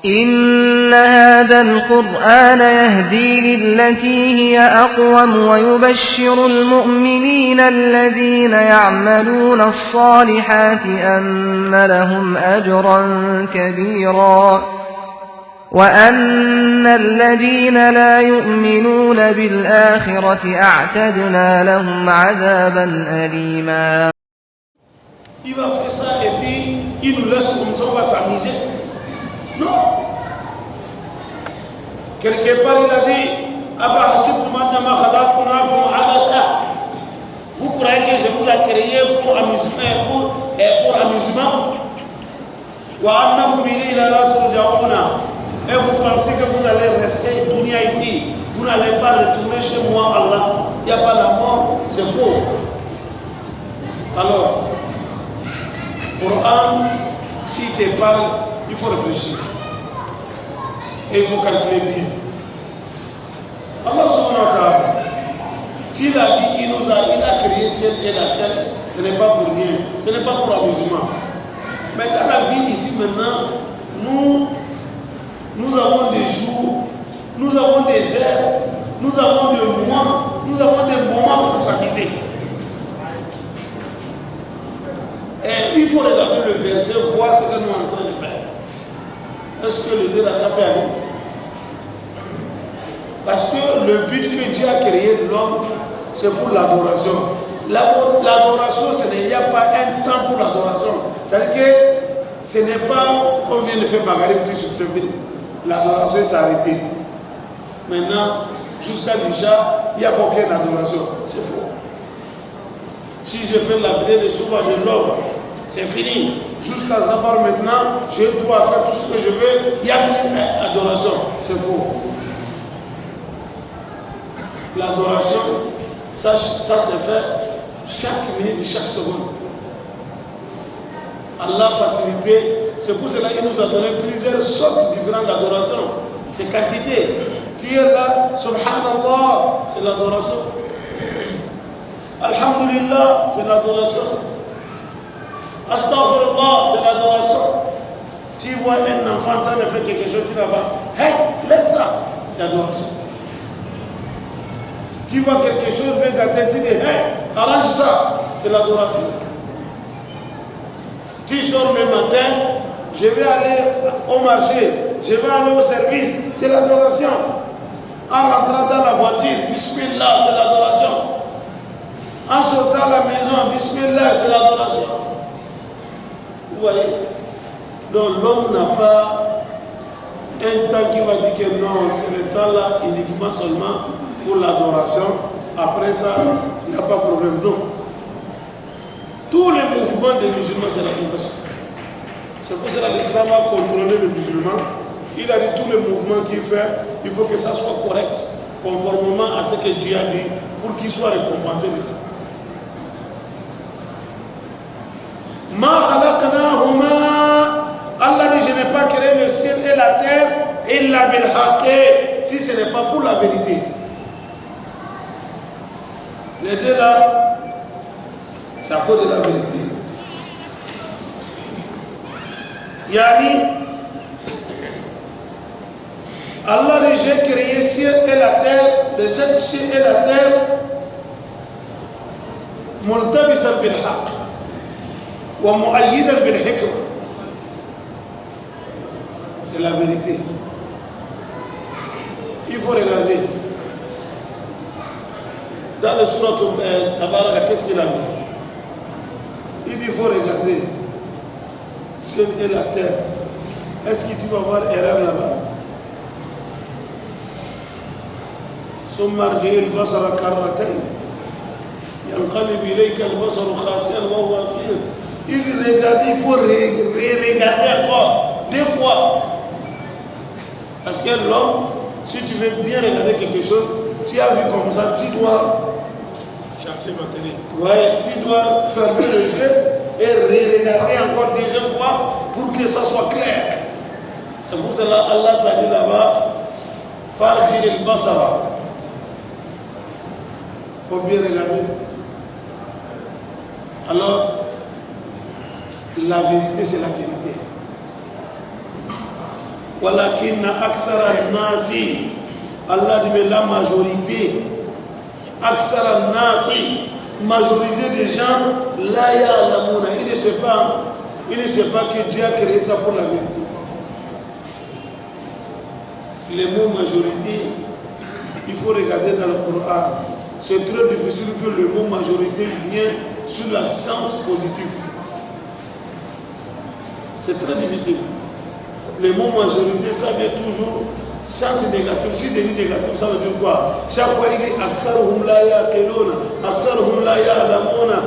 إن هذا القرآن يهدي للتي هي أقوم ويبشر المؤمنين الذين يعملون الصالحات أن لهم أجرا كبيرا وأن الذين لا يؤمنون بالآخرة أعتدنا لهم عذابا أليما. Il va faire ça et puis il nous laisse comme ça, on va s'amuser. Non. Quelque part il a dit vous croyez que je vous ai créé pour amusement et vous pensez que vous allez rester dunya ici, vous n'allez pas retourner chez moi Allah. Il n'y a pas la mort, c'est faux. Alors Coran, s'il te parle, il faut réfléchir. Et il faut calculer bien. Allah subhanahu wa ta'ala, s'il a dit, il a créé ciel et la terre, ce n'est pas pour rien, ce n'est pas pour amusement. Mais dans la vie ici maintenant, nous avons des jours, nous avons des heures, nous avons des mois, nous avons des moments pour s'amuser. Et il faut regarder le verset, voir ce que nous sommes en train de faire. Est-ce que le Dieu a sa paix? Parce que le but que Dieu a créé de l'homme, c'est pour l'adoration. L'adoration, il n'y a pas un temps pour l'adoration. C'est-à-dire que ce n'est pas, on vient de faire Maghrib, c'est fini. L'adoration s'est arrêtée. Maintenant, jusqu'à l'Isha, il n'y a pas aucune adoration. C'est faux. Si je fais la prière de Souba de l'homme, c'est fini. Jusqu'à Zafar maintenant, je dois faire tout ce que je veux. Il n'y a plus d'adoration. C'est faux. L'adoration, ça se fait chaque minute et chaque seconde. Allah facilité. C'est pour cela qu'il nous a donné plusieurs sortes différentes d'adoration. C'est quantité. Dire là, Subhanallah, c'est l'adoration. Alhamdulillah, c'est l'adoration. Astaghfirullah, c'est l'adoration. Tu vois un enfant en train de faire quelque chose, tu là-bas, hey, laisse ça, c'est l'adoration. Tu vois quelque chose, fais gâter, tu dis, hey, arrange ça, c'est l'adoration. Tu sors le matin, je vais aller au marché, je vais aller au service, c'est l'adoration. En rentrant dans la voiture, Bismillah, c'est l'adoration. En sortant de la maison, Bismillah, c'est l'adoration. Vous voyez? Donc l'homme n'a pas un temps qui va dire que non, c'est le temps-là uniquement seulement pour l'adoration. Après ça, il n'y a pas de problème. Donc, tous les mouvements des musulmans, c'est l'adoration. C'est pour cela que l'islam a contrôlé les musulmans. Il a dit tous les mouvements qu'il fait, il faut que ça soit correct, conformément à ce que Dieu a dit, pour qu'il soit récompensé de ça. Allah dit, je n'ai pas créé le ciel et la terre, illa bil haqq, si ce n'est pas pour la vérité. Les deux là, c'est à cause de la vérité. Yani, Allah dit, j'ai créé le ciel et la terre, le ciel et la terre, multabisan bil haqq. C'est la vérité. Il faut regarder. Dans le surat Tabaraka, qu'est-ce qu'il a dit? Il dit il faut regarder. Ciel et la terre. Est-ce que tu vas voir erreur là-bas? ثم ارجع البصر كرتين ينقلب إليك البصر خاسئا وهو حسير. Il regarde, il faut regarder encore, deux fois. Parce que l'homme, si tu veux bien regarder quelque chose, tu as vu comme ça, tu dois changer matériel. Ouais, tu dois fermer le jeu et regarder encore deuxième fois pour que ça soit clair. C'est pour cela Allah t'a dit là-bas, Farji el-Basara. Il faut bien regarder. Alors, la vérité, c'est la vérité. Walakinna akthara nasi. Allah dit mais la majorité. Akthara nasi. Majorité des gens, la ya'lamuna. Il ne sait pas que Dieu a créé ça pour la vérité. Les mots majorité, il faut regarder dans le Coran. C'est très difficile que le mot majorité vienne sur le sens positif. C'est très difficile. Le mot majorité, ça vient toujours sens négatif. Si je dis négatif, ça veut dire quoi? Chaque fois il dit Aksaruhum la yaqiluna, Aksaruhum la ya'lamuna,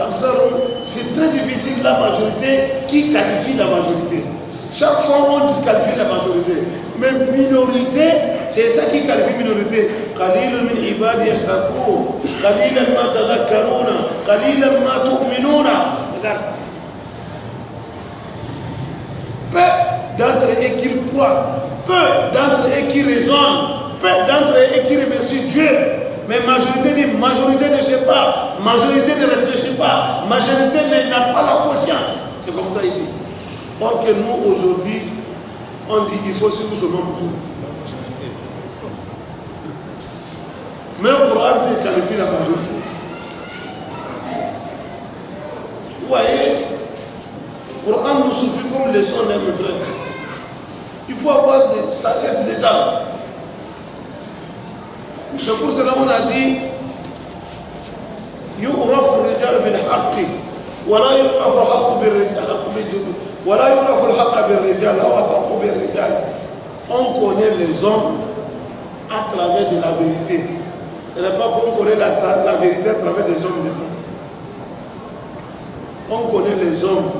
Aksaruhum. C'est très difficile la majorité qui qualifie la majorité. Chaque fois on disqualifie la majorité. Mais minorité, c'est ça qui qualifie minorité. Qalilun min ibadi yashrakoun, qalilan ma tadhakkaruna, qalilan ma tu'minuna. Peu d'entre eux qui croient, peu d'entre eux qui raisonnent, peu d'entre eux qui remercient Dieu. Mais majorité ne sait pas, majorité ne réfléchit pas, majorité n'a pas la conscience. C'est comme ça il dit. Or que nous aujourd'hui, on dit qu'il faut suivre ce nom majorité. Mais le Coran qualifie la majorité. Vous voyez, le Coran nous suffit comme leçon, mes frères. Il faut avoir de sagesse dedans. C'est pour cela qu'on a dit يُعْرَفُ الرِّجَالُ بِالْحَقِّ وَلَا يُعْرَفُ الْحَقُّ بِالرِّجَالِ وَلَا يُعْرَفُ الْحَقَّ بِالرِّجَالِ أو الْحَقُّ بِالرِّجَالِ. On connaît les hommes à travers de la vérité. Ce n'est pas qu'on connaît la vérité à travers des hommes. On connaît les hommes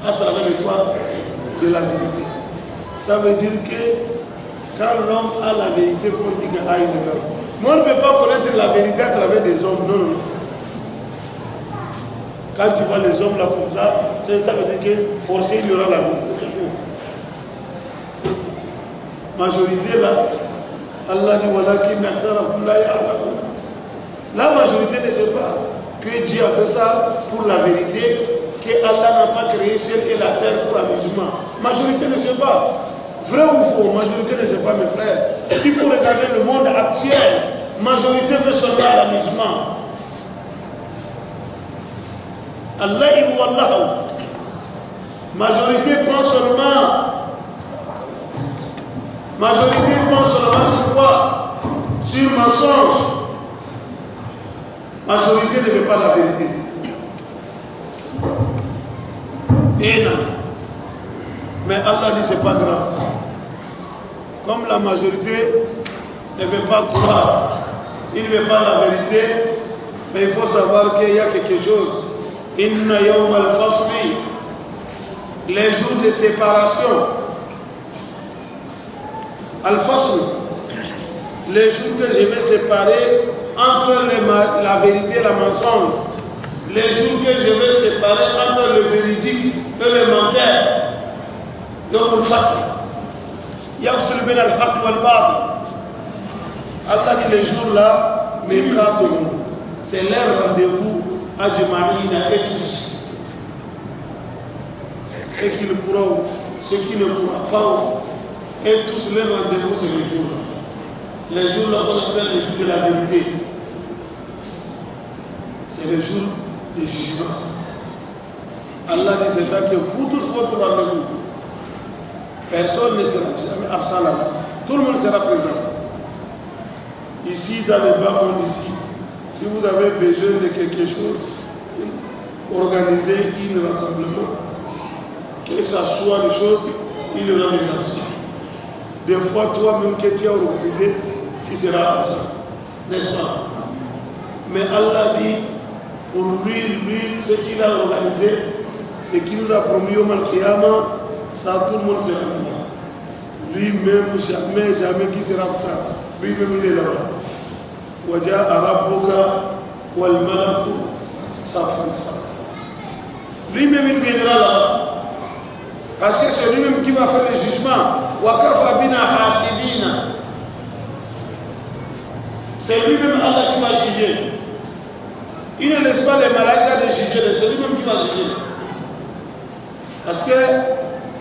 à travers le quoi? De la vérité. Ça veut dire que quand l'homme a la vérité, on dit qu'il a une erreur. Mais on ne peut pas connaître la vérité à travers des hommes. Non, non. Quand tu vois les hommes là comme ça veut dire que forcément il y aura la vérité. C'est faux. Majorité là, Allah dit walakin aktharahum la ya'lamun. La majorité ne sait pas que Dieu a fait ça pour la vérité, que Allah n'a pas créé ciel et la terre pour l'amusement. Majorité ne sait pas. Vrai ou faux, majorité ne sait pas, mes frères. Il faut regarder le monde actuel. Majorité veut seulement l'amusement. Allah il wallahu. Majorité pense seulement. Majorité pense seulement sur quoi? Sur mensonge. Majorité ne veut pas la vérité. Et non. Mais Allah dit c'est pas grave. Comme la majorité ne veut pas croire, il ne veut pas la vérité, mais il faut savoir qu'il y a quelque chose. Inna yawm al-fasli, les jours de séparation. Al-fasl, les jours que je vais séparer entre la vérité et la mensonge. Les jours que je vais séparer entre le véridique et le menteur. يوم الفصل يفصل بين الحق والباطل. Allah dit les jours là, c'est leur rendez-vous ajma'ina et tous. Ceux qui le pourront, ceux qui ne pourront pas, et tous leur rendez-vous c'est les jours là. Les jours là qu'on appelle les jours de la vérité. C'est les jours de jugement. Allah dit c'est ça que vous tous votre rendez-vous. Personne ne sera jamais absent là-bas. Tout le monde sera présent. Ici, dans le bas-monde ici, si vous avez besoin de quelque chose, organisez un rassemblement. Que ça soit des choses, il y aura des absents. Des fois, toi-même que tu as organisé, tu seras absent. N'est-ce pas? Mais Allah dit, pour lui, ce qu'il a organisé, ce qu'il nous a promis au Mal-Qiyamah, ça tout le monde sera là. Lui-même, jamais qui sera absent. Lui-même, il est là-bas. Waja'a rabbuka wal malaku safan safan. Lui-même, il viendra là-bas. Parce que c'est lui-même qui va faire le jugement. Wa kafa bina hasibina. C'est lui-même Allah qui va juger. Il ne laisse pas les malades de juger, c'est lui-même qui va juger. Parce que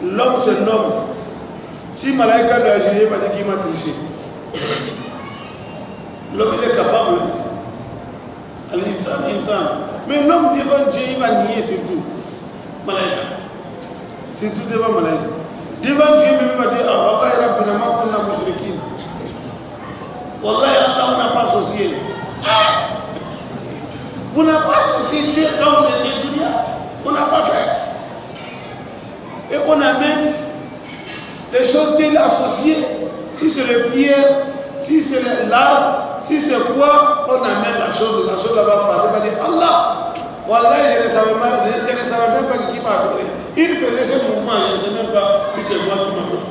l'homme c'est l'homme. Si Malaïka lui a jugé, il va dire qu'il m'a triché. L'homme il est capable. Al-insan. Mais l'homme devant Dieu, il va nier surtout. Malaïka. Surtout devant Malaïka. Devant Dieu, il va dire ah, Wallahi Rabbina ma kunna mushrikin. Wallahi Allah, on n'a pas associé. Vous n'avez pas associé Dieu quand vous étiez dunya. On n'a pas fait. Et on amène les choses qu'il a associées. Si c'est le pierre, si c'est l'arbre, si c'est quoi, on amène la chose là-bas par. Il va dire Allah. Wallahi, je ne savais même pas qui m'a adoré. Il faisait ce mouvement, je ne sais même pas si c'est moi qui m'a adoré.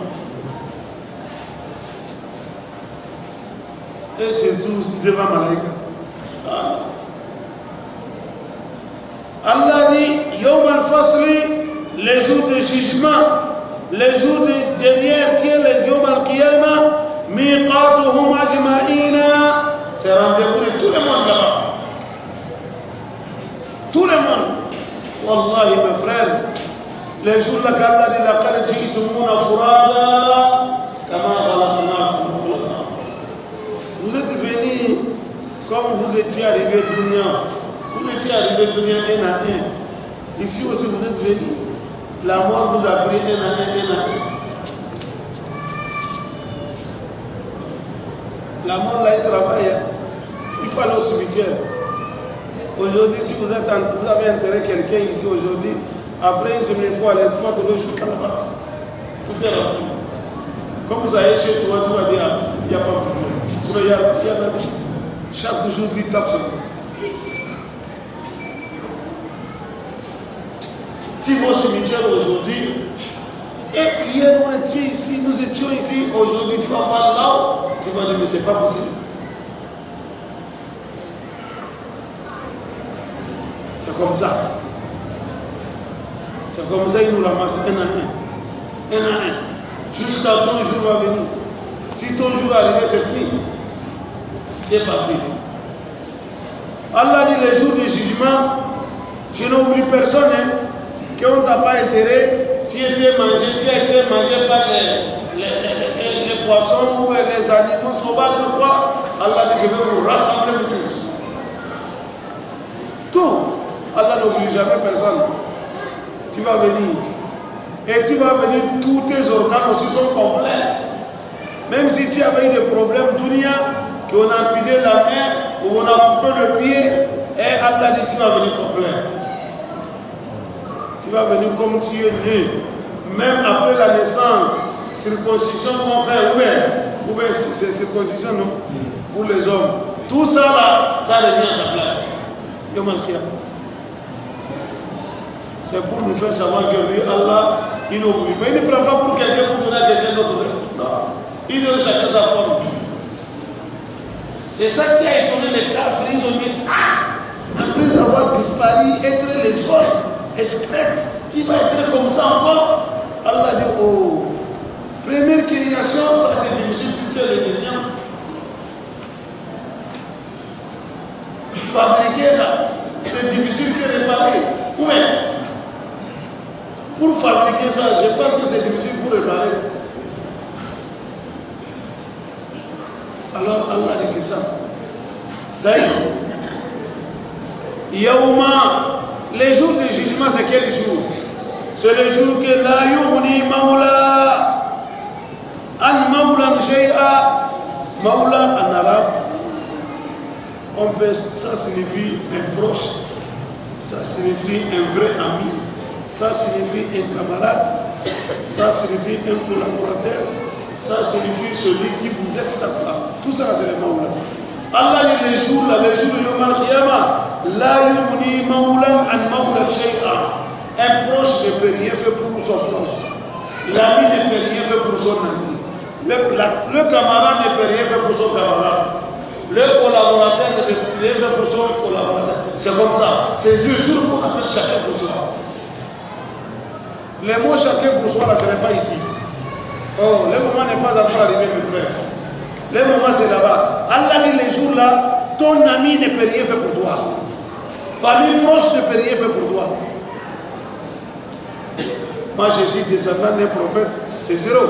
Et c'est tout devant Malaïka. Allah dit Yawm al-Fasli, les jours de jugement, les jours de dernière qui est le Yawm al-Qiyamah, miqatuhum ajma'ina, c'est rendez-vous de tout le monde là-bas. Tout le monde. Wallahi mes frères, les jours là qu'Allah dit laqad ji'tumuna furada kama khalaqnakum. Vous êtes venus comme vous étiez arrivés dunya. Vous étiez arrivés dunya un à un. Ici aussi vous êtes venus. La mort vous a pris un à un. La mort là, il travaille. Il faut aller au cimetière. Aujourd'hui, si vous avez intérêt quelqu'un ici aujourd'hui, après une semaine, il faut aller, tu vas trouver juste là-bas. Tout est là. Comme vous allez chez toi, tu vas dire, il n'y a pas de problème. Sinon, il y a chaque jour, il tape sur nous. Tu vas au cimetière aujourd'hui, et hier, on était ici, nous étions ici, aujourd'hui, tu vas voir là, tu vas dire, mais c'est pas possible. C'est comme ça. C'est comme ça, ils nous ramassent un à un. Un à un. Jusqu'à ton jour va venir. Si ton jour est arrivé, c'est fini. Tu es parti. Allah dit les jours de jugement, je n'oublie personne, hein, qu'on t'a pas intérêt, tu as été mangé par les poissons ou les animaux sauvages ou quoi. Allah dit je vais vous rassembler vous tous. Tout. Allah n'oublie jamais personne. Tu vas venir. Et tu vas venir, tous tes organes aussi sont complets. Même si tu avais eu des problèmes dunya, qu'on a appuyé la main, ou on a coupé le pied, et Allah dit tu vas venir complet. Tu vas venir comme tu es né. Même après la naissance, circoncision qu'on fait, ou bien c'est circoncision, non? Pour les hommes. Tout ça là, ça revient à sa place. Yom al-Qiyamah. C'est pour nous faire savoir que lui, Allah, il n'oublie pas. Il ne prend pas pour quelqu'un pour donner à quelqu'un d'autre. Non. Il donne chacun sa forme. C'est ça qui a étonné les kafirs. Ils ont dit, ah, après avoir disparu, être les os, squelettes, tu vas être comme ça encore. Allah dit, oh, première création, ça c'est difficile puisque le deuxième. Fabriquer là, c'est difficile que réparer. Oui. Pour fabriquer ça, je pense que c'est difficile pour réparer. Alors Allah dit c'est ça. D'ailleurs, Yawma, les jours de jugement, c'est quel jour? C'est le jour que la yughni maula an maulan shay'a. Maula en arabe, ça signifie un proche, ça signifie un vrai ami. Ça signifie un camarade, ça signifie un collaborateur, ça signifie celui qui vous aide chaque fois. Tout ça, c'est le Maoula. Allah dit les jours là, les jours de Yom al-Qiyamah, la yughni maulan an maulan shay'a. Un proche ne peut rien faire pour son proche. L'ami ne peut rien faire pour son ami. Le camarade ne peut rien faire pour son camarade. Le collaborateur ne peut rien faire pour son collaborateur. C'est comme ça. C'est le jour qu'on appelle chacun pour soi. Les mots chacun pour soi, là, ce n'est pas ici. Oh, le moment n'est pas encore arrivé, mes frères. Le moment, c'est là-bas. Allah dit les jours là, ton ami ne peut rien faire pour toi. Famille proche ne peut rien faire pour toi. Moi, je suis descendant d'un prophète, c'est zéro.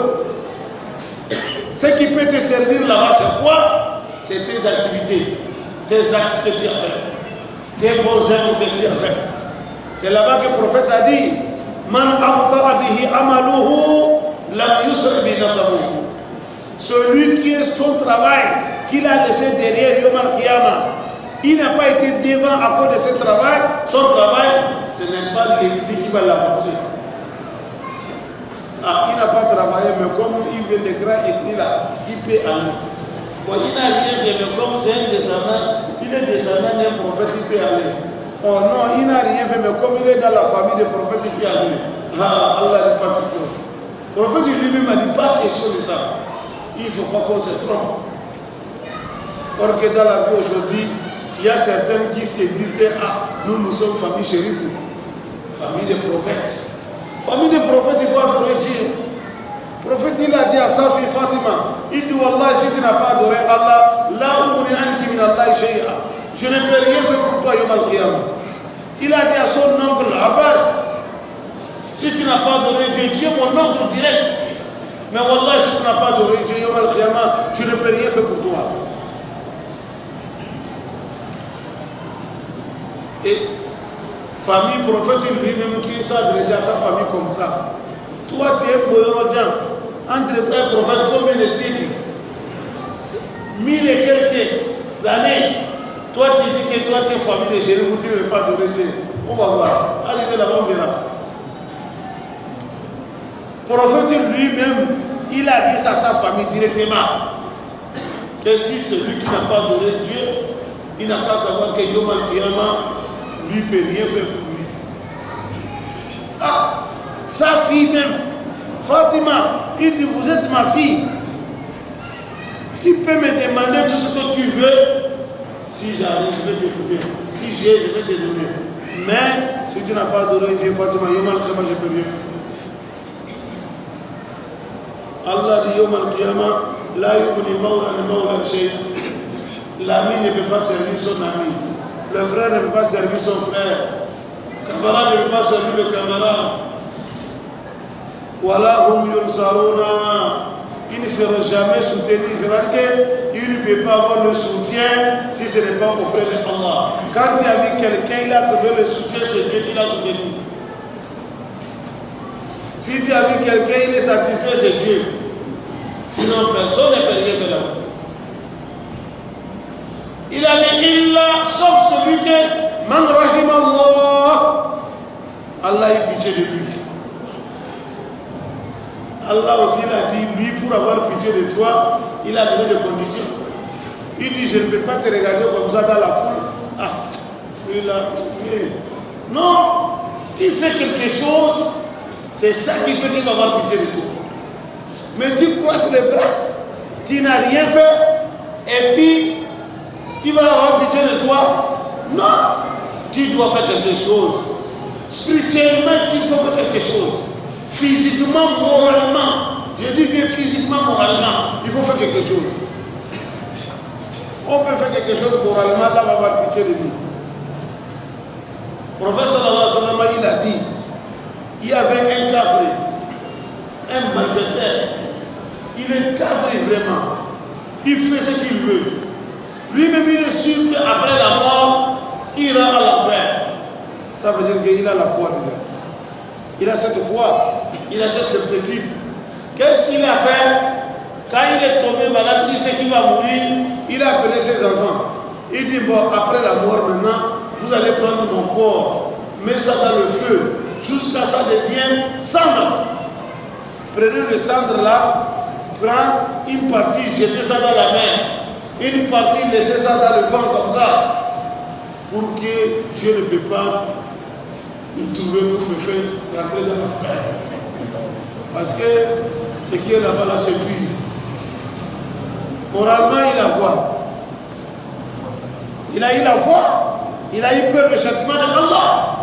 Ce qui peut te servir là-bas, c'est quoi? C'est tes activités, tes actes que tu as fait, tes bons œuvres que tu as fait. C'est là-bas que le prophète a dit Man abta'a bihi amaluhu lam yusra bi nasabuhu. Celui qui est son travail, qu'il a laissé derrière Yom al-Qiyamah, il n'a pas été devant à cause de ce travail. Son travail, ce n'est pas l'éthique qui va l'avancer. Ah, il n'a pas travaillé, mais comme il veut des grands ethnies là, il peut aller. Bon, il n'a rien fait, mais comme c'est un descendant, il est descendant d'un prophète, il peut aller. Oh non, il n'a rien fait, mais comme il est dans la famille des prophètes, il peut aller. Ah, Allah n'est pas question. Le prophète lui-même a dit pas question de ça. Il faut pas qu'on se trompe. Or que dans la vie aujourd'hui, il y a certains qui se disent que nous sommes famille chérif, famille des prophètes. Famille des prophètes, il faut adorer Dieu. Le prophète, il a dit à sa fille Fatima, il dit Wallah, si tu n'as pas adoré Allah, là où je ne peux rien faire pour toi, Yom al-Qiyamah. Il a dit à son oncle Abbas, si tu n'as pas adoré Dieu, Dieu est mon oncle direct. Mais Wallah, si tu n'as pas adoré Dieu, Yom al-Qiyamah, je ne peux rien faire pour toi. Et famille prophète lui-même qui s'adressait à sa famille comme ça. Toi, tu es Boyorodjan, entre un prophète, combien de siècles? 1000 et quelques années. Toi, tu dis que toi, tu es famille de chéri, vous ne tirez pas adorer Dieu. On va voir. Arrivé là-bas, on verra. Le prophète lui-même, il a dit ça à sa famille directement. Que si celui qui n'a pas adoré Dieu, il n'a qu'à savoir que Yom al-Qiyamah, lui ne peut rien faire pour lui. Ah, sa fille même, Fatima, il dit, vous êtes ma fille. Tu peux me demander tout ce que tu veux. Si j'arrive, je vais te donner. Si j'ai, je vais te donner. Mais, si tu n'as pas adoré Dieu, Fatima, Yom al-Qiyamah, je ne peux rien faire. Allah dit, Yom al-Qiyamah, la yubni mawlan shay. L'ami ne peut pas servir son ami. Le frère ne peut pas servir son frère. Le camarade ne peut pas servir le camarade. Voilà hum yunsaruna. Il ne sera jamais soutenu. C'est-à-dire qu'il ne peut pas avoir le soutien si ce n'est pas auprès d'Allah. Quand tu as vu quelqu'un, il a trouvé le soutien, c'est Dieu qui l'a soutenu. Si tu as vu quelqu'un, il est satisfait, c'est Dieu. Sinon, personne ne peut rien faire là-bas. Il a dit illa, sauf celui que man rahim Allah, Allah ait pitié de lui. Allah aussi l'a dit, lui, pour avoir pitié de toi, il a donné des conditions. Il dit, je ne peux pas te regarder comme ça dans la foule. Ah, il a dit, non, tu fais quelque chose, c'est ça qui fait qu'il va avoir pitié de toi. Mais tu croises les bras, tu n'as rien fait, et puis, il va avoir pitié de toi. Non, tu dois faire quelque chose. Spirituellement, tu dois faire quelque chose. Physiquement, moralement. Je dis bien physiquement, moralement. Il faut faire quelque chose. On peut faire quelque chose moralement, là, on va avoir pitié de nous. Le prophète sallallahu alayhi wa sallam, il a dit, il y avait un cafre, un malfaiteur. Il est cafre vraiment. Il fait ce qu'il veut. Lui-même, il est sûr qu'après la mort, il ira à l'enfer. Ça veut dire qu'il a la foi déjà. Il a cette foi, il a cette certitude. Qu'est-ce qu'il a fait? Quand il est tombé malade, il sait qu'il va mourir. Il a appelé ses enfants. Il dit, bon, après la mort maintenant, vous allez prendre mon corps, mettez ça dans le feu, jusqu'à ça devienne cendre. Prenez le cendre là, prends une partie, jetez ça dans la mer. Une partie, laissez ça dans le vent comme ça, pour que Dieu ne peut pas me trouver pour me faire rentrer dans l'enfer. Parce que ce qui est là-bas, là, c'est pur. Moralement, il a quoi? Il a eu la foi, il a eu peur du châtiment d'Allah.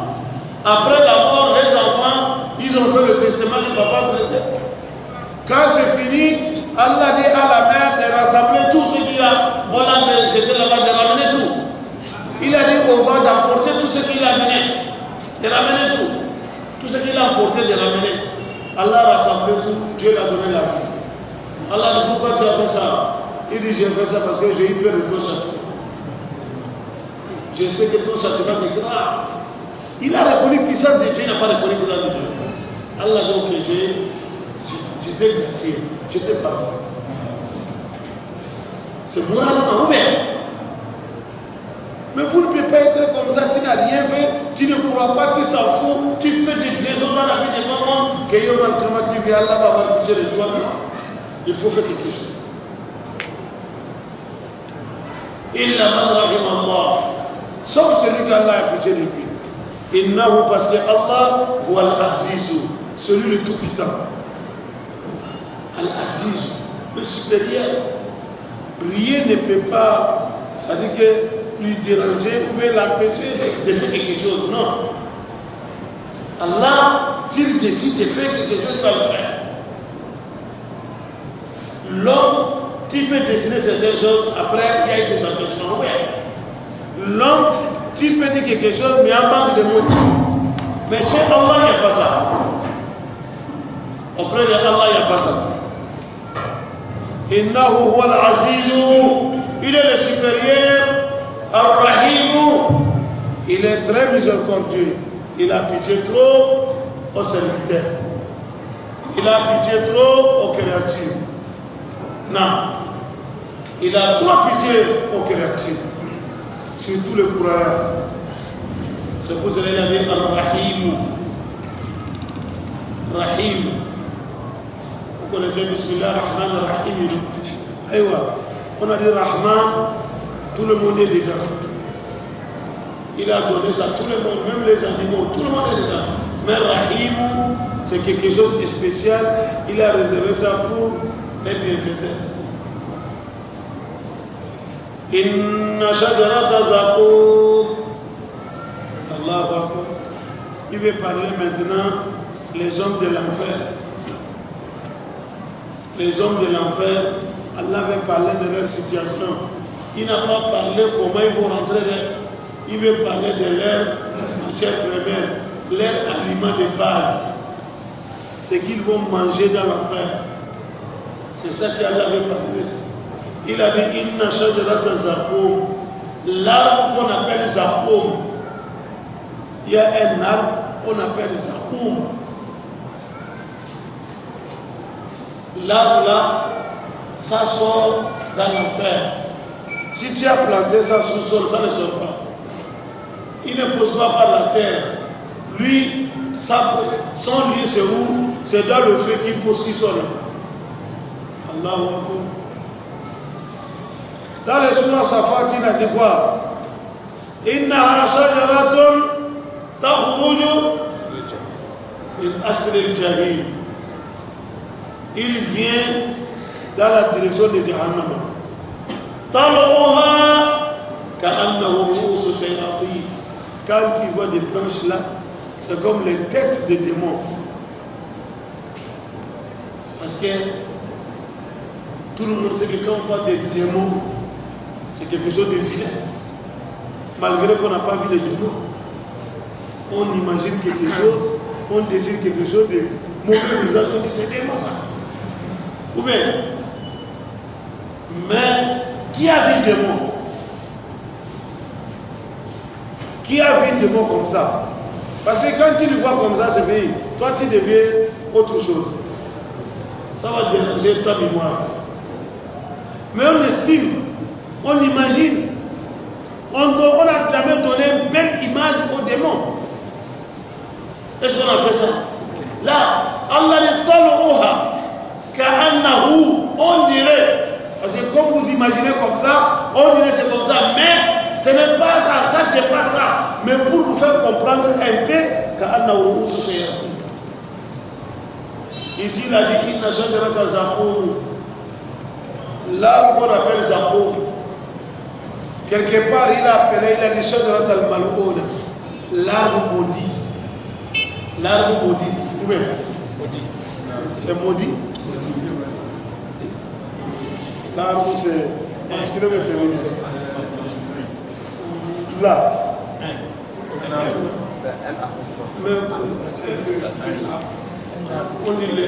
Après la mort, les enfants, ils ont fait le testament de papa Trésor. Quand c'est fini, Allah dit à la mère de rassembler tout ce qu'il a. Voilà, j'étais là-bas, de ramener tout. Il a dit au vent d'emporter tout ce qu'il a amené. De ramener tout. Tout ce qu'il a emporté, de ramener. Allah a rassemblé tout. Dieu l'a donné la vie. Allah dit pourquoi tu as fait ça? Il dit j'ai fait ça parce que j'ai eu peur de ton châtiment. Je sais que ton châtiment c'est grave. Il a reconnu puissance de Dieu, il n'a pas reconnu puissance de Dieu. Allah donc j'étais gracié, j'étais pardonné. C'est moralement ouvert. Mais vous ne pouvez pas être comme ça, tu n'as rien fait, tu ne crois pas, tu s'en fous, tu fais des raisons dans la vie des mamans, que Yomal Kamati vient Allah va avoir pitié de toi. Non. Il faut faire quelque chose. Illa man rahim Allah. Sauf celui qu'Allah a pitié de lui. Innahu, parce que Allah ou Al-Azizou, celui le tout-puissant. Al-Azizou, le supérieur. Rien ne peut pas, c'est-à-dire que lui déranger ou bien l'empêcher de faire quelque chose. Non. Allah, s'il décide de faire quelque chose, il va le faire. L'homme, tu peux décider certaines choses, après il y a des empêchements. Oui. L'homme, tu peux dire quelque chose, mais il y a un manque de mots. Mais chez Allah, il n'y a pas ça. Auprès de Allah, il n'y a pas ça. Innahu huwa al-azizou. Il est le supérieur. Ar-Rahimou. Il est très miséricordieux. Il a pitié trop aux serviteurs. Il a pitié trop aux créatures. Non. Il a trop pitié aux créatures. Surtout le croyants. C'est pour cela qu'il a dit Ar-Rahimou. Rahim. Vous connaissez Bismillah Rahman Ar-Rahim. Aïwa. On a dit Rahman, tout le monde est dedans. Il a donné ça à tout le monde, même les animaux, tout le monde est dedans. Mais Rahim, c'est quelque chose de spécial. Il a réservé ça pour les bienfaiteurs. Inna shajarata zaqum. Allahu Akbar. Il veut parler maintenant les hommes de l'enfer. Les hommes de l'enfer, Allah veut parler de leur situation. Il n'a pas parlé comment ils vont rentrer là. Il veut parler de leur matière première, leur aliment de base. Ce qu'ils vont manger dans l'enfer. C'est ça qu'Allah veut parler de ça. Il a dit Inna shajarata zaqum. L'arbre qu'on appelle zaqum. Il y a un arbre qu'on appelle zaqum. L'arbre là, ça sort dans l'enfer. Si tu as planté ça sous sol, ça ne sort pas. Il ne pousse pas par la terre. Lui, son lieu c'est où? C'est dans le feu qu'il pousse, il sort là. Allahu Akbar. Dans les surah Safat, il a dit quoi? Innaha shajaratun takhruju min asri al-jahim. Il vient dans la direction de Jahannam. Tal'uha ka'annahu ru'usu shayatin. Quand tu vois des branches là, c'est comme les têtes des démons. Parce que tout le monde sait que quand on parle des démons, c'est quelque chose de vilain. Malgré qu'on n'a pas vu les démons, on imagine quelque chose, on désire quelque chose de mauvais visage, on dit c'est démon ça. Ou bien, mais qui a vu des démons? Qui a vu des démons comme ça? Parce que quand tu le vois comme ça, c'est vrai, toi tu deviens autre chose. Ça va déranger ta mémoire. Mais on estime, on imagine, on n'a jamais donné une belle image aux démons. Est-ce qu'on a fait ça? Là, Allah ne tal'uha ka'annahu, on dirait, parce que comme vous imaginez comme ça, on dirait c'est comme ça, mais ce n'est pas ça, ça n'est pas ça. Mais pour vous faire comprendre un peu, ka'annahu ru'usu shayatin. Ici, il a dit inna shajarata zaqum. L'arbre qu'on appelle zaqum. Quelque part, il a appelé, il a dit shajarata al-mal'una. L'arbre maudit. L'arbre maudit. Oui, maudit. C'est maudit. L'arbre, c'est masculin mais féminin. Là. On dit les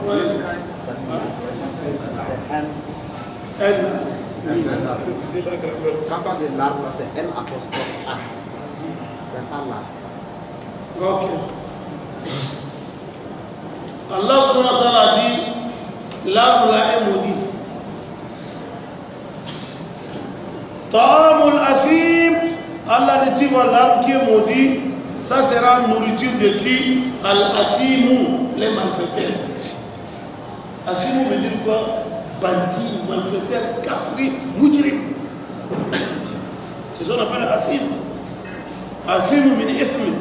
Ouais. N. Quand on parle de l'arbre, c'est N apostrophe A. C'est pas là. Ok. Allah subhanahu wa ta'ala a dit l'arbre là est maudit. Ta'amul athim, Allah dit l'arbre qui est maudit, ça sera nourriture de qui? Al-athimu, les malfaiteurs. Athimu veut dire quoi? Bandit, malfaiteur, kafri, mujrim. C'est ce qu'on appelle athim. Athim min ithmin.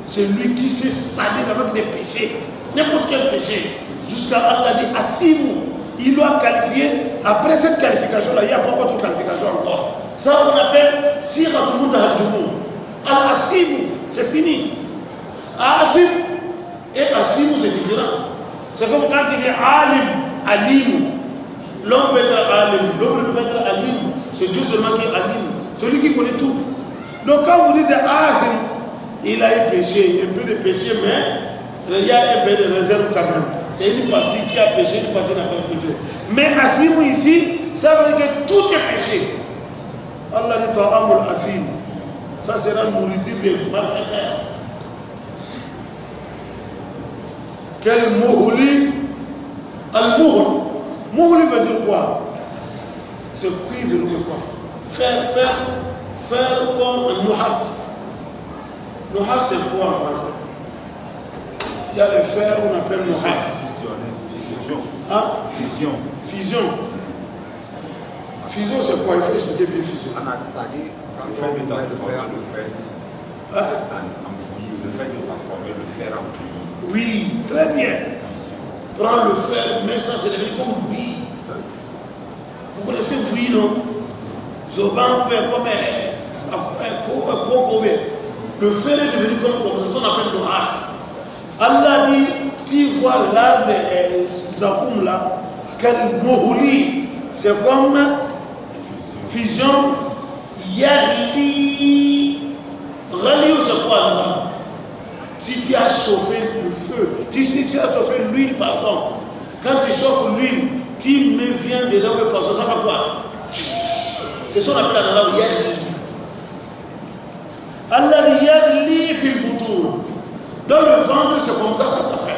C'est lui qui s'est salé avec des péchés. N'importe quel péché. Jusqu'à Allah dit Athimu. Il doit qualifier. Après cette qualification-là, il n'y a pas autre qualification encore. Ça, on appelle Siratul Mutahajjumun. Al-Athimu, c'est fini. Athim et Athimu, c'est différent. C'est comme quand il dit Alim, Alim. L'homme peut être Alim, l'homme peut être Alim. C'est Dieu seulement qui est Alim. Celui qui connaît tout. Donc quand vous dites Athim, il a eu péché, un peu de péché, mais il y a un peu de réserve quand même. C'est une partie qui a péché, une partie n'a pas péché. Mais Athim ici, ça veut dire que tout est péché. Allah dit Ta'amul Athim. Ça sera nourriture des malfaiteurs. Quel Mouhouli? Al-Mouhoul. Mouhouli veut dire quoi? C'est cuivre veut dire quoi? Faire comme un Nuhas. Nuhas c'est quoi en français? Il y a le fer qu'on appelle Nuhas. Fusion. Hein? Fusion. Fusion. Fusion c'est quoi? Il faut expliquer bien fusion. C'est-à-dire, quand Le fait de on met transformer le fer Hein? en bouillie, le fait de transformer le fer en bouillie. Oui, très bien. Prends le fer, mais ça c'est devenu comme bouillie. Vous connaissez bouillie, non? Zoban, comme un coco. Le fer est devenu comme ça, on appelle le has. Allah dit, tu vois l'arbre Zakoum là, quel Mouhouli, c'est comme fusion, Yarli. Rali, c'est quoi là? Si tu as chauffé le feu, si tu as chauffé l'huile, pardon, quand tu chauffes l'huile, tu me viens dedans, parce que ça va quoi? C'est ce qu'on appelle en arabe Yarli. Allah dit Yarli fil boutour. Dans le ventre, c'est comme ça s'appelle.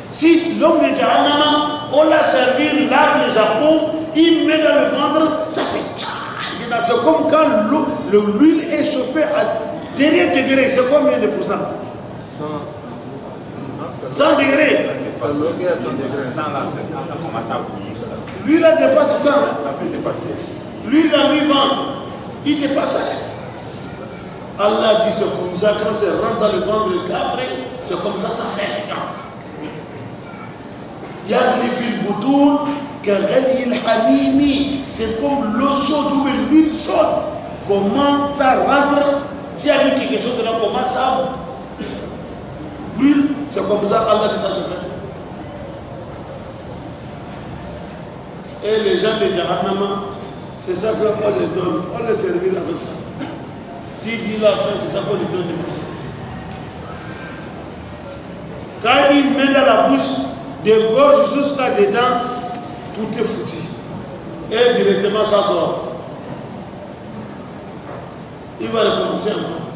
Si l'homme de Jahannama, on l'a servi l'arbre de Japon, il met dans le ventre, ça fait tcha. C'est comme quand l'huile est chauffée à dernier degré. C'est combien de pourcents? 100 degrés. Sans là, quand ça commence à bouillir, ça L'huile a dépassé 100. peut dépasser. L'huile a mis 20. Il dépasse ça. Allah dit c'est comme ça, quand ça rentre dans le ventre de Kafri, c'est comme ça, ça fait les dents. Yarli fil boutoun, kareli hamimi, c'est comme l'eau chaude ou l'huile chaude. Comment ça rentre? Tu as mis quelque chose dedans, comment ça brûle? C'est comme ça, Allah dit ça se fait. Et les gens de Jahannama, c'est ça qu'on les donne, on les servir avec ça. S'il dit la fin, c'est ça qu'on lui donne. Quand il met dans la bouche, des gorges jusqu'à dedans, tout est foutu. Et directement ça sort. Il va recommencer encore.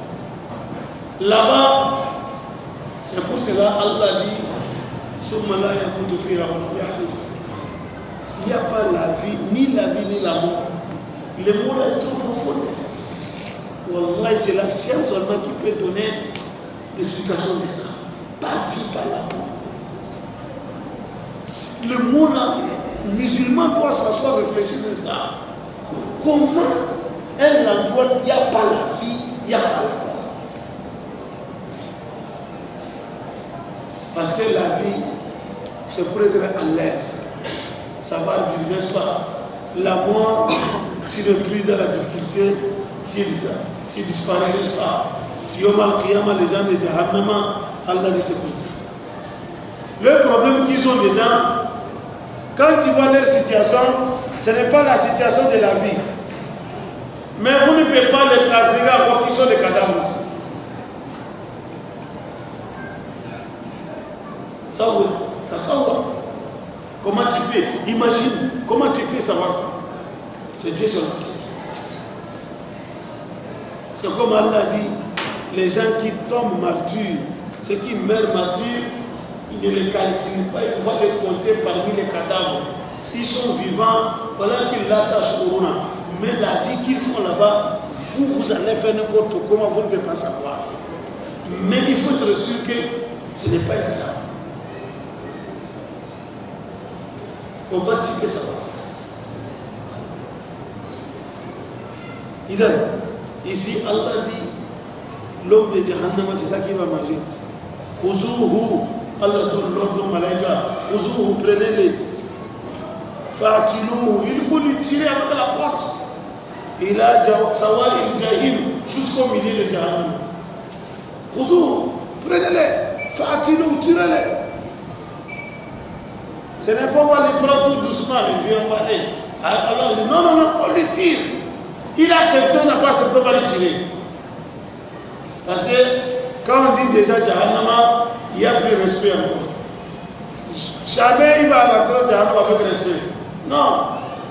Là-bas, c'est pour cela Allah dit il n'y a pas la vie, ni la mort. Le monde est trop profond. Wallah, c'est la science seulement qui peut donner l'explication de ça. Pas vie, pas la mort. Le monde musulman doit s'asseoir, réfléchir sur ça. Comment un endroit, il n'y a pas la vie, il n'y a pas la mort. Parce que la vie, c'est pour être à l'aise. Savoir vivre, n'est-ce pas? La mort, tu n'es plus dans la difficulté, tu disparais, n'est-ce pas? Yom al-Qiyamah, les gens de Jahannama, Allah dit c'est comme ça. Le problème qu'ils ont dedans, quand tu vois leur situation, ce n'est pas la situation de la vie. Mais vous ne pouvez pas les quadriller encore qui sont des cadavres. Ça, oui. T'as savoir. Comment tu peux, imagine, comment tu peux savoir ça? C'est Dieu seulement qui sait. C'est comme Allah dit, les gens qui tombent martyrs, ceux qui meurent martyrs, ils ne les calculent pas, ils vont les compter parmi les cadavres. Ils sont vivants, voilà qu'ils l'attachent au Rona. Mais la vie qu'ils font là-bas, vous allez faire n'importe comment, vous ne pouvez pas savoir. Mais il faut être sûr que ce n'est pas un cadavre. Comment tu peux savoir ça? Ici, Allah dit, l'homme de Jahannama, c'est ça qu'il va manger. Khuzouhu, Allah donne l'ordre aux malaïkas. Khuzouhu, prenez-les. Fa'atilouhu, il faut lui tirer avec la force. Il a sawa il jahim, jusqu'au milieu de Jahannama. Khuzouhu, prenez-les. Fa'atilouhu, tirez-les. Ce n'est pas on va les prendre tout doucement, et puis on va aller. Alors, non, on les tire. Il a accepté, n'a pas accepté, on va le tirer. Parce que quand on dit déjà Jahannama, il n'y a plus de respect encore. Jamais il va rentrer au Jahannama avec respect. Non.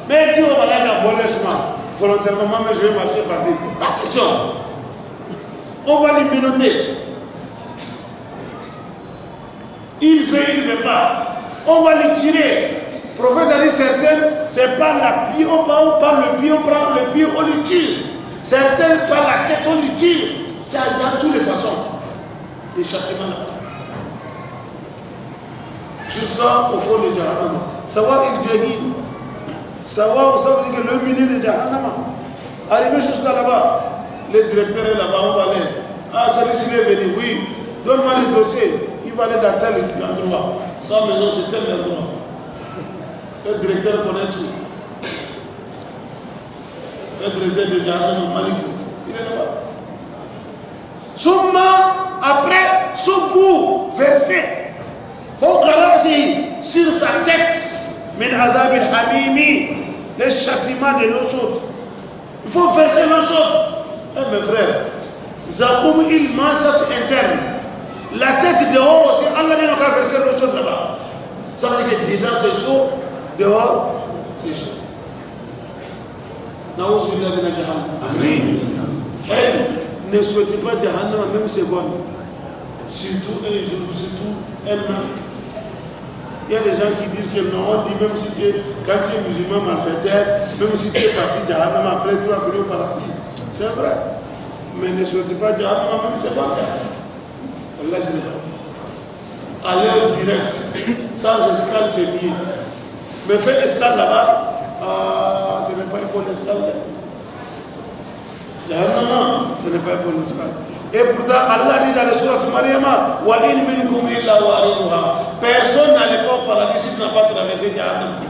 Mais Dieu va aller à laisse-moi. Volontairement, mais je vais marcher par terre. Pas question. On va les menotter. Il veut, il ne veut pas. On va le tirer. Le prophète a dit certaines, c'est pas la pied, on parle le pied, on prend le pied, on le tire. Certaines, par la tête, on le tire. C'est dans toutes les façons. Les châtiments là-bas. Jusqu'au fond de Jahannama. Savoir il jahil. Savoir, ça veut dire que le milieu de Jahannama. Arrivé jusqu'à là-bas, le directeur est là-bas, on va aller. Ah, celui-ci est venu, oui. Donne-moi le dossier. Il va aller dans tel endroit. Sa maison, c'est tel endroit. Le directeur connaît tout. Le directeur de Jahannama, Malikou, il est là-bas. Souma, après, Soubou, versé, Fokarasi, sur sa tête, Min Adab al-Hamimi, les châtiments de l'eau chaude. Il faut verser l'eau chaude. Eh mes frères, Zakoum il-Man, ça c'est interne. La tête dehors aussi, Allah n'a qu'à verser l'eau chaude là-bas. Ça veut dire que dedans c'est chaud, dehors c'est chaud. Naouz billah min Jahannam. Amen. Ne souhaitez pas Jahannam même seconde. Surtout un jour, surtout un an. Il y a des gens qui disent que non, on dit même si tu es, quand tu es musulman malfaiteur, même si tu es parti Jahannam, après tu vas finir au paradis. C'est vrai. Mais ne souhaitez pas Jahannam même seconde. Allah c'est vrai. Aller au direct, sans escale, c'est mieux. Mais faire escale là-bas, ce n'est pas une bonne escale. Non, ce n'est pas une bonne escale. Et pourtant, Allah dit dans le surat Maryama, wa in minkum illa wariduha. Personne n'allait pas au paradis si tu n'as pas traversé Jahannam.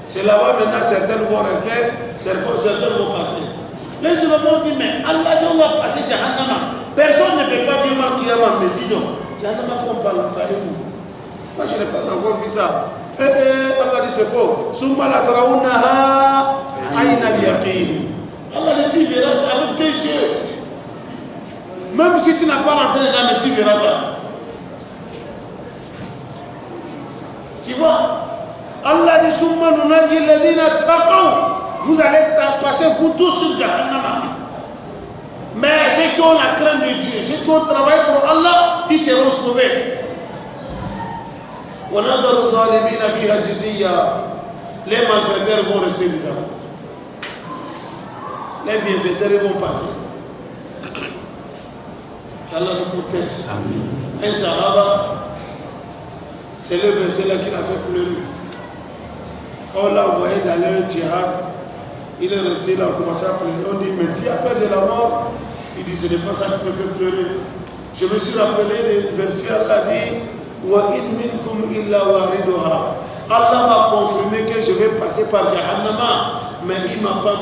C'est là-bas maintenant, certaines vont rester, certaines vont passer. Les musulmans disent, mais Allah dit on va passer Jahannam. Personne ne peut pas dire mal Kiyama, mais dis donc, Jahannam, on parle à ça et vous. Moi, je n'ai pas encore vu ça. Allah dit c'est faux. Summa la tarawunnaha ayna al-yaqin. Allah dit tu verras ça avec tes yeux. Même si tu n'as pas rentré dedans, mais tu verras ça. Tu vois? Allah dit Summa nunajji alladhina taqaw. Vous allez passer vous tous sur Jahannam. Mais ceux qui ont la crainte de Dieu, ceux qui ont travaillé pour Allah, ils seront sauvés. Les malfaiteurs vont rester dedans. Les bienfaiteurs ils vont passer. Qu'Allah nous protège. Un Sahaba, c'est le verset là qui l'a fait pleurer. Quand on l'a envoyé dans le djihad, il est resté là, on commençait à pleurer. On dit, mais tu as peur de la mort? Il dit, ce n'est pas ça qui me fait pleurer. Je me suis rappelé le verset, Allah dit, wa in minkum illa wariduha. Allah m'a confirmé que je vais passer par Jahannama, mais il ne m'a pas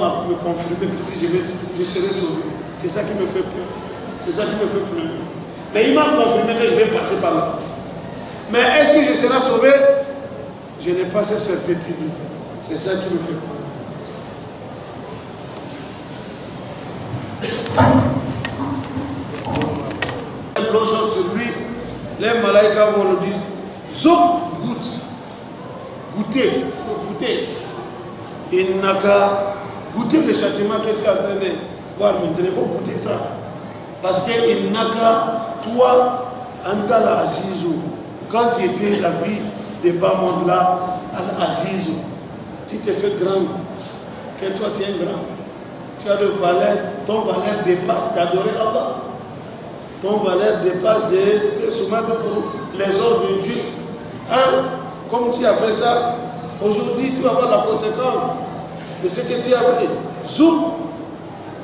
confirmé que si je serai sauvé. C'est ça qui me fait peur. C'est ça qui me fait pleurer. Mais il m'a confirmé que je vais passer par là. Mais est-ce que je serai sauvé? Je n'ai pas cette certitude. C'est ça qui me fait peur. L'eau chaude sur lui, Les malaïkas vont nous dire, Zouk, goûte. Goûtez, goûtez. Il n'a qu'à goûter le châtiment que tu es en train de voir maintenant. Il faut goûter ça. Parce qu'il n'a qu'à, toi, Antala Azizou, quand tu étais la vie des bas mondes là, Al-Azizou, tu t'es fait grand. Que toi tu es grand. Tu as de valeur, ton valeur dépasse d'adorer Allah. Ton valeur dépasse de te soumettre pour les ordres de Dieu. Hein? Comme tu as fait ça, aujourd'hui tu vas voir la conséquence de ce que tu as fait. Zouk,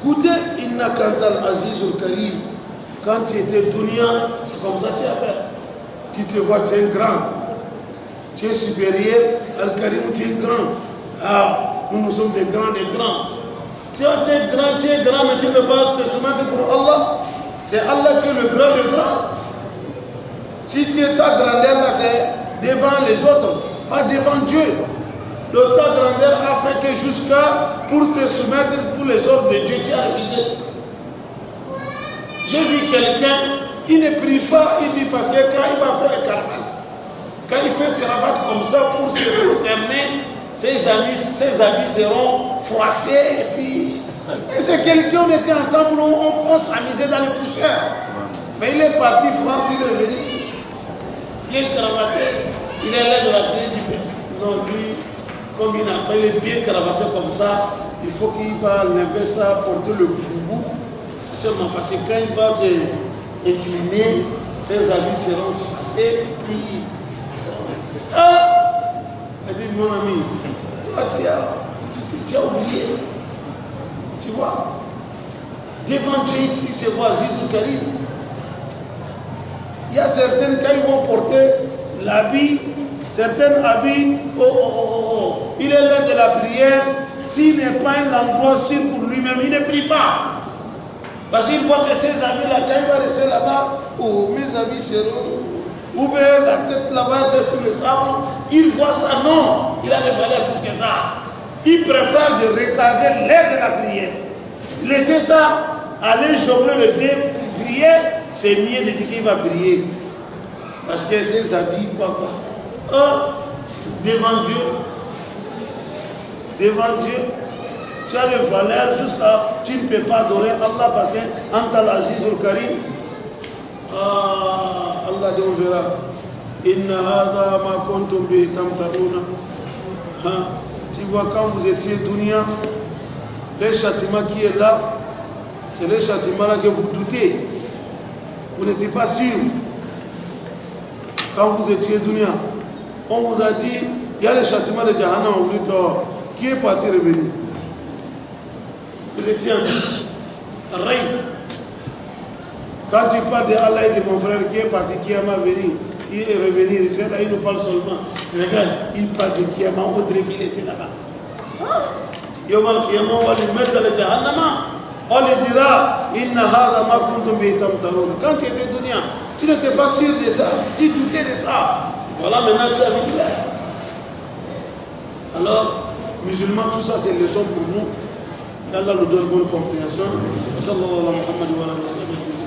goûtez Inna Kantal Azizul Karim. Quand tu étais dunya, c'est comme ça que tu as fait. Tu te vois, tu es grand. Tu es supérieur, Al-Karim, tu es grand. Ah, nous sommes des grands, des grands. Tu es grand, mais tu ne peux pas te soumettre pour Allah. C'est Allah qui est le grand des grands. Si tu es ta grandeur là, c'est devant les autres, pas devant Dieu. Ta grandeur a fait que jusqu'à pour te soumettre pour les ordres de Dieu, tu as refusé. J'ai vu quelqu'un, il ne prie pas, il dit parce que quand il va faire les cravates, quand il fait cravate comme ça pour se prosterner, ses habits seront froissés et puis. Et c'est quelqu'un, on était ensemble, on s'amusait dans les poussières. Mais il est parti France, il est revenu. Il est cravaté, il est là de la prière du père. Non, lui, comme il n'a pas, il est bien cravaté comme ça, il faut qu'il va lever ça, porter le boubou. C'est seulement parce que quand il va s'incliner, ses habits seront chassés et puis. Ah! Elle dit, mon ami, toi tu as oublié. Tu vois, devant Dieu, il se voit Azizul Karim. Il y a certaines, quand ils vont porter l'habit, certains habits, il est l'heure de la prière, s'il n'est pas un endroit sûr pour lui-même, il ne prie pas. Parce qu'il voit que ces habits-là, quand il va rester là-bas, mes habits seront, ou bien la tête là-bas sur le sable, il voit ça, non, il a des valeurs plus que ça. Il préfère de retarder l'heure de la prière. Laisser ça, aller jongler le dé pour prier, c'est mieux de dire qu'il va prier. Parce que ses habits, quoi. Devant Dieu, tu as les valeurs jusqu'à tu ne peux pas adorer Allah parce que Antal Azizul Karim. Allah dit on verra. Inna hada ma kuntum bi tamtaruna. Tu vois, quand vous étiez dunya, le châtiment qui est là, c'est le châtiment là que vous doutez. Vous n'étiez pas sûr. Quand vous étiez dunya, on vous a dit, il y a le châtiment de Jahannam, vous dites, qui est parti revenir? Vous étiez en doute. Rien. Quand tu parles de Allah et de mon frère qui est parti, qui est venu, il est revenu, il nous parle seulement. Regarde, il parle de Kiyama, on dirait qu'il était là-bas. Yawmal Kiyama, on va le mettre dans le Jahannama. On lui dira, Inna hada ma kuntum bi tamtarun. Quand tu étais dunya, tu n'étais pas sûr de ça, tu doutais de ça. Voilà, maintenant c'est avec clair. Alors, musulmans, tout ça c'est une leçon pour nous. Allah nous donne bonne compréhension. Sallallahu alayhi wa sallam.